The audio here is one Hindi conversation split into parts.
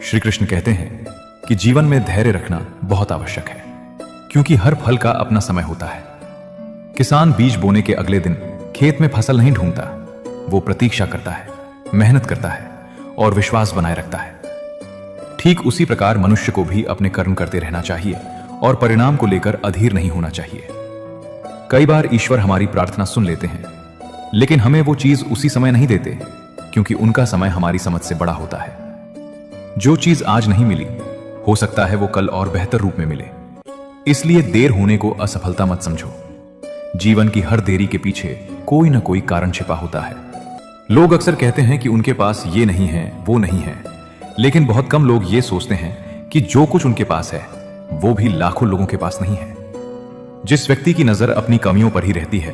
श्री कृष्ण कहते हैं कि जीवन में धैर्य रखना बहुत आवश्यक है, क्योंकि हर फल का अपना समय होता है। किसान बीज बोने के अगले दिन खेत में फसल नहीं ढूंढता, वो प्रतीक्षा करता है, मेहनत करता है और विश्वास बनाए रखता है। ठीक उसी प्रकार मनुष्य को भी अपने कर्म करते रहना चाहिए और परिणाम को लेकर अधीर नहीं होना चाहिए। कई बार ईश्वर हमारी प्रार्थना सुन लेते हैं, लेकिन हमें वो चीज उसी समय नहीं देते, क्योंकि उनका समय हमारी समझ से बड़ा होता है। जो चीज आज नहीं मिली, हो सकता है वो कल और बेहतर रूप में मिले। इसलिए देर होने को असफलता मत समझो। जीवन की हर देरी के पीछे कोई ना कोई कारण छिपा होता है। लोग अक्सर कहते हैं कि उनके पास ये नहीं है, वो नहीं है, लेकिन बहुत कम लोग ये सोचते हैं कि जो कुछ उनके पास है वो भी लाखों लोगों के पास नहीं है। जिस व्यक्ति की नजर अपनी कमियों पर ही रहती है,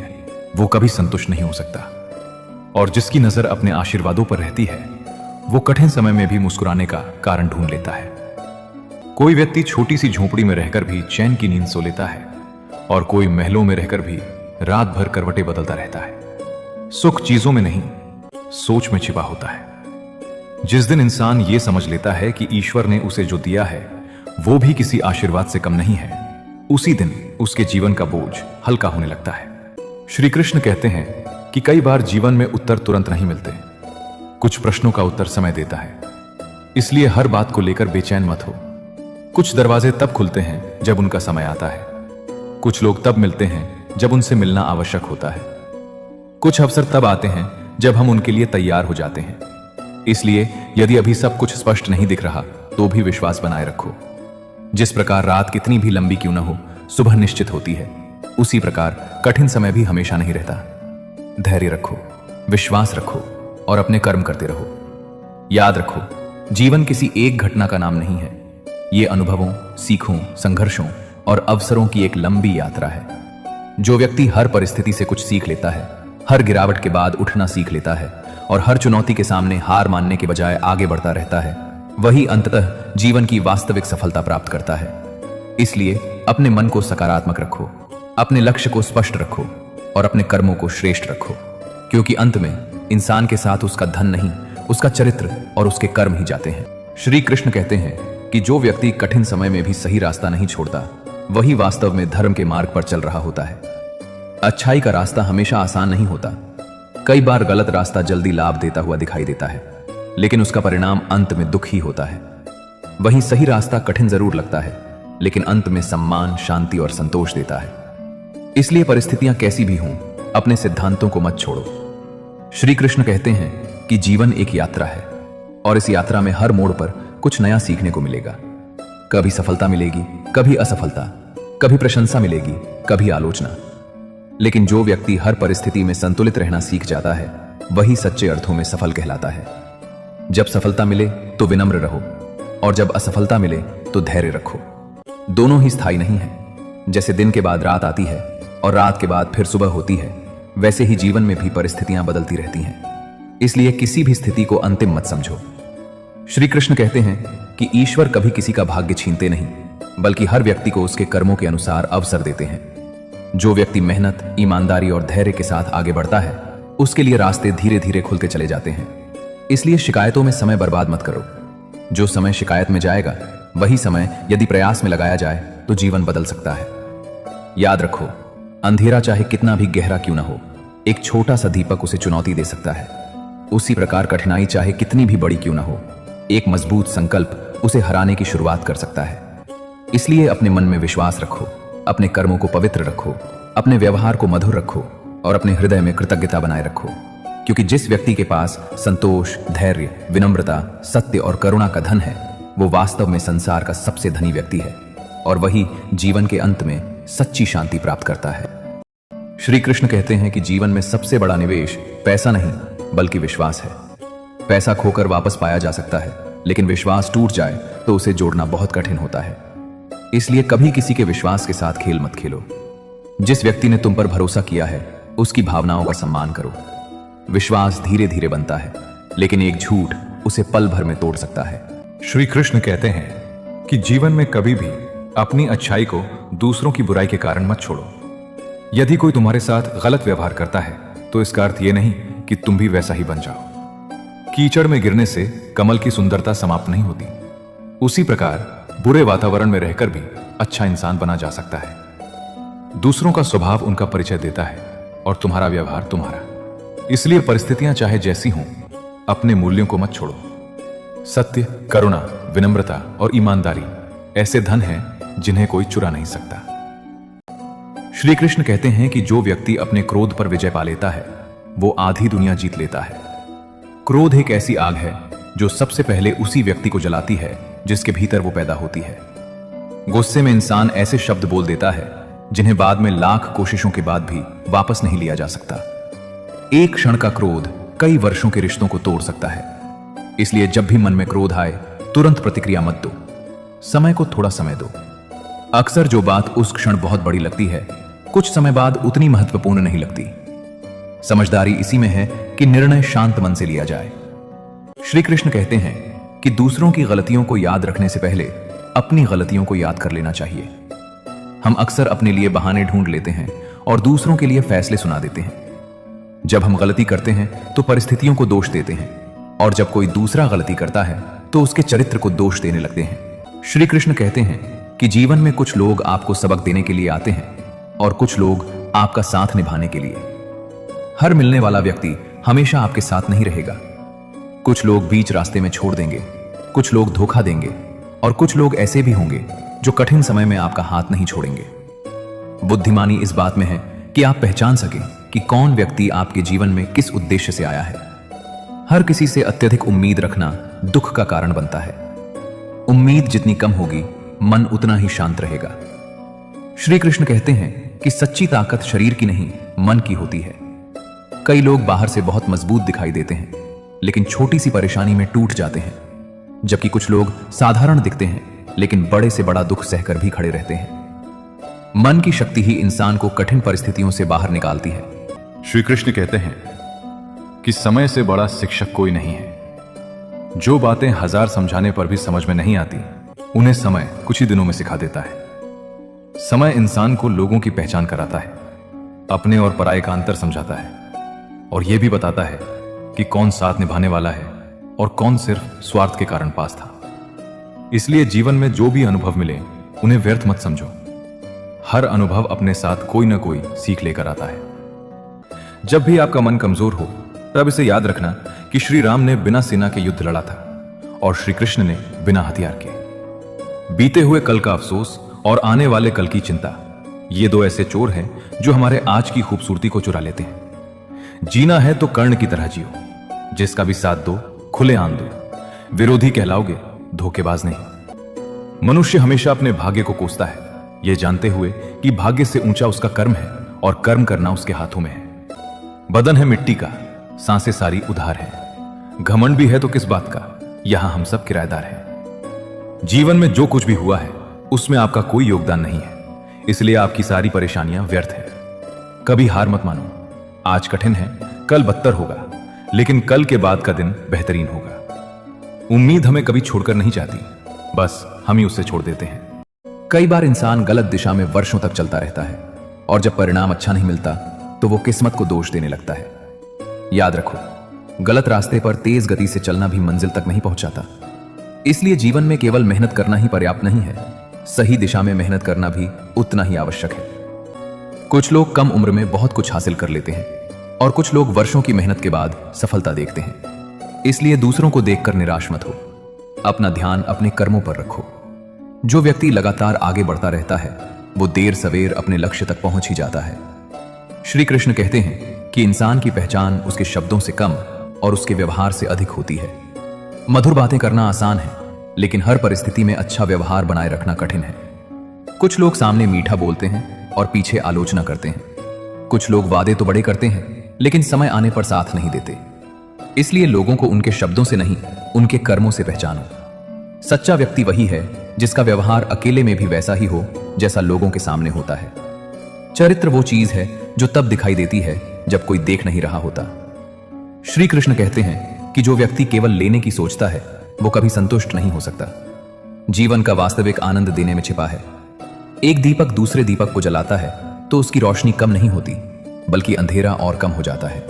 वो कभी संतुष्ट नहीं हो सकता, और जिसकी नजर अपने आशीर्वादों पर रहती है, वो कठिन समय में भी मुस्कुराने का कारण ढूंढ लेता है। कोई व्यक्ति छोटी सी झोपड़ी में रहकर भी चैन की नींद सो लेता है, और कोई महलों में रहकर भी रात भर करवटें बदलता रहता है। सुख चीजों में नहीं, सोच में छिपा होता है। जिस दिन इंसान ये समझ लेता है कि ईश्वर ने उसे जो दिया है वो भी किसी आशीर्वाद से कम नहीं है, उसी दिन उसके जीवन का बोझ हल्का होने लगता है। श्री कृष्ण कहते हैं कि कई बार जीवन में उत्तर तुरंत नहीं मिलते, कुछ प्रश्नों का उत्तर समय देता है। इसलिए हर बात को लेकर बेचैन मत हो। कुछ दरवाजे तब खुलते हैं जब उनका समय आता है, कुछ लोग तब मिलते हैं जब उनसे मिलना आवश्यक होता है, कुछ अवसर तब आते हैं जब हम उनके लिए तैयार हो जाते हैं। इसलिए यदि अभी सब कुछ स्पष्ट नहीं दिख रहा तो भी विश्वास बनाए रखो। जिस प्रकार रात कितनी भी लंबी क्यों न हो, सुबह निश्चित होती है, उसी प्रकार कठिन समय भी हमेशा नहीं रहता। धैर्य रखो, विश्वास रखो और अपने कर्म करते रहो। याद रखो, जीवन किसी एक घटना का नाम नहीं है, ये अनुभवों, सीखों, संघर्षों और अवसरों की एक लंबी यात्रा है। जो व्यक्ति हर परिस्थिति से कुछ सीख लेता है, हर गिरावट के बाद उठना सीख लेता है और हर चुनौती के सामने हार मानने के बजाय आगे बढ़ता रहता है, वही अंततः जीवन की वास्तविक सफलता प्राप्त करता है। इसलिए अपने मन को सकारात्मक रखो, अपने लक्ष्य को स्पष्ट रखो और अपने कर्मों को श्रेष्ठ रखो, क्योंकि अंत में इंसान के साथ उसका धन नहीं, उसका चरित्र और उसके कर्म ही जाते हैं। श्री कृष्ण कहते हैं कि जो व्यक्ति कठिन समय में भी सही रास्ता नहीं छोड़ता, वही वास्तव में धर्म के मार्ग पर चल रहा होता है। अच्छाई का रास्ता हमेशा आसान नहीं होता। कई बार गलत रास्ता जल्दी लाभ देता हुआ दिखाई देता है, लेकिन उसका परिणाम अंत में दुख ही होता है। वहीं सही रास्ता कठिन जरूर लगता है, लेकिन अंत में सम्मान, शांति और संतोष देता है। इसलिए परिस्थितियां कैसी भी हों, अपने सिद्धांतों को मत छोड़ो। श्री कृष्ण कहते हैं कि जीवन एक यात्रा है, और इस यात्रा में हर मोड़ पर कुछ नया सीखने को मिलेगा। कभी सफलता मिलेगी, कभी असफलता, कभी प्रशंसा मिलेगी, कभी आलोचना। लेकिन जो व्यक्ति हर परिस्थिति में संतुलित रहना सीख जाता है, वही सच्चे अर्थों में सफल कहलाता है। जब सफलता मिले तो विनम्र रहो, और जब असफलता मिले तो धैर्य रखो। दोनों ही स्थायी नहीं है। जैसे दिन के बाद रात आती है और रात के बाद फिर सुबह होती है, वैसे ही जीवन में भी परिस्थितियां बदलती रहती हैं। इसलिए किसी भी स्थिति को अंतिम मत समझो। श्री कृष्ण कहते हैं कि ईश्वर कभी किसी का भाग्य छीनते नहीं, बल्कि हर व्यक्ति को उसके कर्मों के अनुसार अवसर देते हैं। जो व्यक्ति मेहनत, ईमानदारी और धैर्य के साथ आगे बढ़ता है, उसके लिए रास्ते धीरे धीरे खुलते चले जाते हैं। इसलिए शिकायतों में समय बर्बाद मत करो। जो समय शिकायत में जाएगा, वही समय यदि प्रयास में लगाया जाए तो जीवन बदल सकता है। याद रखो, अंधेरा चाहे कितना भी गहरा क्यों ना हो, एक छोटा सा दीपक उसे चुनौती दे सकता है। उसी प्रकार कठिनाई चाहे कितनी भी बड़ी क्यों ना हो, एक मजबूत संकल्प उसे हराने की शुरुआत कर सकता है। इसलिए अपने मन में विश्वास रखो, अपने कर्मों को पवित्र रखो, अपने व्यवहार को मधुर रखो और अपने हृदय में कृतज्ञता बनाए रखो, क्योंकि जिस व्यक्ति के पास संतोष, धैर्य, विनम्रता, सत्य और करुणा का धन है, वो वास्तव में संसार का सबसे धनी व्यक्ति है, और वही जीवन के अंत में सच्ची शांति प्राप्त करता है। श्री कृष्ण कहते हैं कि जीवन में सबसे बड़ा निवेश पैसा नहीं, बल्कि विश्वास है। पैसा खोकर वापस पाया जा सकता है, लेकिन विश्वास टूट जाए तो उसे जोड़ना बहुत कठिन होता है। इसलिए कभी किसी के विश्वास के साथ खेल मत खेलो। जिस व्यक्ति ने तुम पर भरोसा किया है, उसकी भावनाओं का सम्मान करो। विश्वास धीरे धीरे बनता है, लेकिन एक झूठ उसे पल भर में तोड़ सकता है। श्री कृष्ण कहते हैं कि जीवन में कभी भी अपनी अच्छाई को दूसरों की बुराई के कारण मत छोड़ो। यदि कोई तुम्हारे साथ गलत व्यवहार करता है, तो इसका अर्थ यह नहीं कि तुम भी वैसा ही बन जाओ। कीचड़ में गिरने से कमल की सुंदरता समाप्त नहीं होती। उसी प्रकार बुरे वातावरण में रहकर भी अच्छा इंसान बना जा सकता है। दूसरों का स्वभाव उनका परिचय देता है और तुम्हारा व्यवहार तुम्हारा। इसलिए परिस्थितियां चाहे जैसी हों, अपने मूल्यों को मत छोड़ो। सत्य, करुणा, विनम्रता और ईमानदारी ऐसे धन हैं जिन्हें कोई चुरा नहीं सकता। श्री कृष्ण कहते हैं कि जो व्यक्ति अपने क्रोध पर विजय पा लेता है वो आधी दुनिया जीत लेता है। क्रोध एक ऐसी आग है जो सबसे पहले उसी व्यक्ति को जलाती है जिसके भीतर वो पैदा होती है। गुस्से में इंसान ऐसे शब्द बोल देता है जिन्हें बाद में लाख कोशिशों के बाद भी वापस नहीं लिया जा सकता। एक क्षण का क्रोध कई वर्षों के रिश्तों को तोड़ सकता है। इसलिए जब भी मन में क्रोध आए तुरंत प्रतिक्रिया मत दो, समय को थोड़ा समय दो। अक्सर जो बात उस क्षण बहुत बड़ी लगती है कुछ समय बाद उतनी महत्वपूर्ण नहीं लगती। समझदारी इसी में है कि निर्णय शांत मन से लिया जाए। श्री कृष्ण कहते हैं कि दूसरों की गलतियों को याद रखने से पहले अपनी गलतियों को याद कर लेना चाहिए। हम अक्सर अपने लिए बहाने ढूंढ लेते हैं और दूसरों के लिए फैसले सुना देते हैं। जब हम गलती करते हैं तो परिस्थितियों को दोष देते हैं और जब कोई दूसरा गलती करता है तो उसके चरित्र को दोष देने लगते हैं। श्री कृष्ण कहते हैं कि जीवन में कुछ लोग आपको सबक देने के लिए आते हैं और कुछ लोग आपका साथ निभाने के लिए। हर मिलने वाला व्यक्ति हमेशा आपके साथ नहीं रहेगा। कुछ लोग बीच रास्ते में छोड़ देंगे, कुछ लोग धोखा देंगे और कुछ लोग ऐसे भी होंगे जो कठिन समय में आपका हाथ नहीं छोड़ेंगे। बुद्धिमानी इस बात में है कि आप पहचान सकें कि कौन व्यक्ति आपके जीवन में किस उद्देश्य से आया है। हर किसी से अत्यधिक उम्मीद रखना दुख का कारण बनता है। उम्मीद जितनी कम होगी मन उतना ही शांत रहेगा। श्री कृष्ण कहते हैं कि सच्ची ताकत शरीर की नहीं मन की होती है। कई लोग बाहर से बहुत मजबूत दिखाई देते हैं लेकिन छोटी सी परेशानी में टूट जाते हैं, जबकि कुछ लोग साधारण दिखते हैं लेकिन बड़े से बड़ा दुख सहकर भी खड़े रहते हैं। मन की शक्ति ही इंसान को कठिन परिस्थितियों से बाहर निकालती है। श्री कृष्ण कहते हैं कि समय से बड़ा शिक्षक कोई नहीं है। जो बातें हजार समझाने पर भी समझ में नहीं आती उन्हें समय कुछ ही दिनों में सिखा देता है। समय इंसान को लोगों की पहचान कराता है, अपने और पराये का अंतर समझाता है और यह भी बताता है कि कौन साथ निभाने वाला है और कौन सिर्फ स्वार्थ के कारण पास था। इसलिए जीवन में जो भी अनुभव मिले उन्हें व्यर्थ मत समझो। हर अनुभव अपने साथ कोई ना कोई सीख लेकर आता है। जब भी आपका मन कमजोर हो तब इसे याद रखना कि श्री राम ने बिना सेना के युद्ध लड़ा था और श्री कृष्ण ने बिना हथियार के। बीते हुए कल का अफसोस और आने वाले कल की चिंता, ये दो ऐसे चोर हैं जो हमारे आज की खूबसूरती को चुरा लेते हैं। जीना है तो कर्ण की तरह जियो, जिसका भी साथ दो खुले आम दो, विरोधी कहलाओगे धोखेबाज नहीं। मनुष्य हमेशा अपने भाग्य को कोसता है, यह जानते हुए कि भाग्य से ऊंचा उसका कर्म है और कर्म करना उसके हाथों में है। बदन है मिट्टी का, सांसें सारी उधार है। घमंड भी है तो किस बात का, यहां हम सब किराएदार हैं। जीवन में जो कुछ भी हुआ है उसमें आपका कोई योगदान नहीं है, इसलिए आपकी सारी परेशानियां व्यर्थ है। कभी हार मत मानो। आज कठिन है, कल बदतर होगा, लेकिन कल के बाद का दिन बेहतरीन होगा। उम्मीद हमें कभी छोड़कर नहीं जाती, बस हम ही उससे छोड़ देते हैं। कई बार इंसान गलत दिशा में वर्षों तक चलता रहता है और जब परिणाम अच्छा नहीं मिलता तो वो किस्मत को दोष देने लगता है। याद रखो, गलत रास्ते पर तेज गति से चलना भी मंजिल तक नहीं पहुंचाता। इसलिए जीवन में केवल मेहनत करना ही पर्याप्त नहीं है, सही दिशा में मेहनत करना भी उतना ही आवश्यक है। कुछ लोग कम उम्र में बहुत कुछ हासिल कर लेते हैं और कुछ लोग वर्षों की मेहनत के बाद सफलता देखते हैं। इसलिए दूसरों को देखकर निराश मत हो, अपना ध्यान अपने कर्मों पर रखो। जो व्यक्ति लगातार आगे बढ़ता रहता है वो देर सवेर अपने लक्ष्य तक पहुंच ही जाता है। श्री कृष्ण कहते हैं कि इंसान की पहचान उसके शब्दों से कम और उसके व्यवहार से अधिक होती है। मधुर बातें करना आसान है, लेकिन हर परिस्थिति में अच्छा व्यवहार बनाए रखना कठिन है। कुछ लोग सामने मीठा बोलते हैं और पीछे आलोचना करते हैं। कुछ लोग वादे तो बड़े करते हैं लेकिन समय आने पर साथ नहीं देते। इसलिए लोगों को उनके शब्दों से नहीं, उनके कर्मों से पहचानो। सच्चा व्यक्ति वही है जिसका व्यवहार अकेले में भी वैसा ही हो जैसा लोगों के सामने होता है। चरित्र वो चीज है जो तब दिखाई देती है जब कोई देख नहीं रहा होता। श्री कृष्ण कहते हैं कि जो व्यक्ति केवल लेने की सोचता है वो कभी संतुष्ट नहीं हो सकता। जीवन का वास्तविक आनंद देने में छिपा है। एक दीपक दूसरे दीपक को जलाता है तो उसकी रोशनी कम नहीं होती, बल्कि अंधेरा और कम हो जाता है।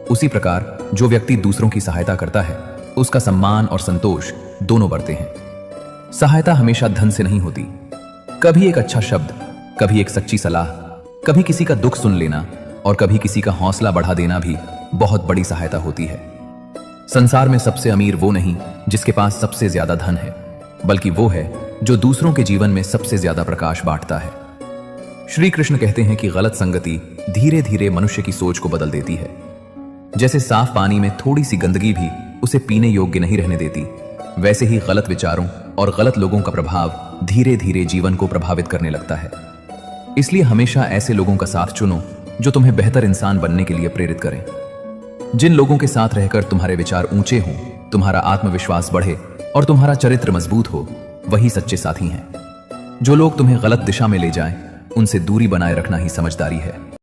उसी प्रकार जो व्यक्ति दूसरों की सहायता करता है उसका सम्मान और संतोष दोनों बढ़ते हैं। सहायता हमेशा धन से नहीं होती। कभी एक अच्छा शब्द, कभी एक सच्ची सलाह, कभी किसी का दुख सुन लेना और कभी किसी का हौसला बढ़ा देना भी बहुत बड़ी सहायता होती है। संसार में सबसे अमीर वो नहीं जिसके पास सबसे ज्यादा धन है, बल्कि वो है जो दूसरों के जीवन में सबसे ज्यादा प्रकाश बांटता है। श्री कृष्ण कहते हैं कि गलत संगति धीरे धीरे मनुष्य की सोच को बदल देती है। जैसे साफ पानी में थोड़ी सी गंदगी भी उसे पीने योग्य नहीं रहने देती, वैसे ही गलत विचारों और गलत लोगों का प्रभाव धीरे धीरे जीवन को प्रभावित करने लगता है। इसलिए हमेशा ऐसे लोगों का साथ चुनो जो तुम्हें बेहतर इंसान बनने के लिए प्रेरित करें। जिन लोगों के साथ रहकर तुम्हारे विचार ऊंचे हों, तुम्हारा आत्मविश्वास बढ़े और तुम्हारा चरित्र मजबूत हो, वही सच्चे साथी हैं। जो लोग तुम्हें गलत दिशा में ले जाएं, उनसे दूरी बनाए रखना ही समझदारी है।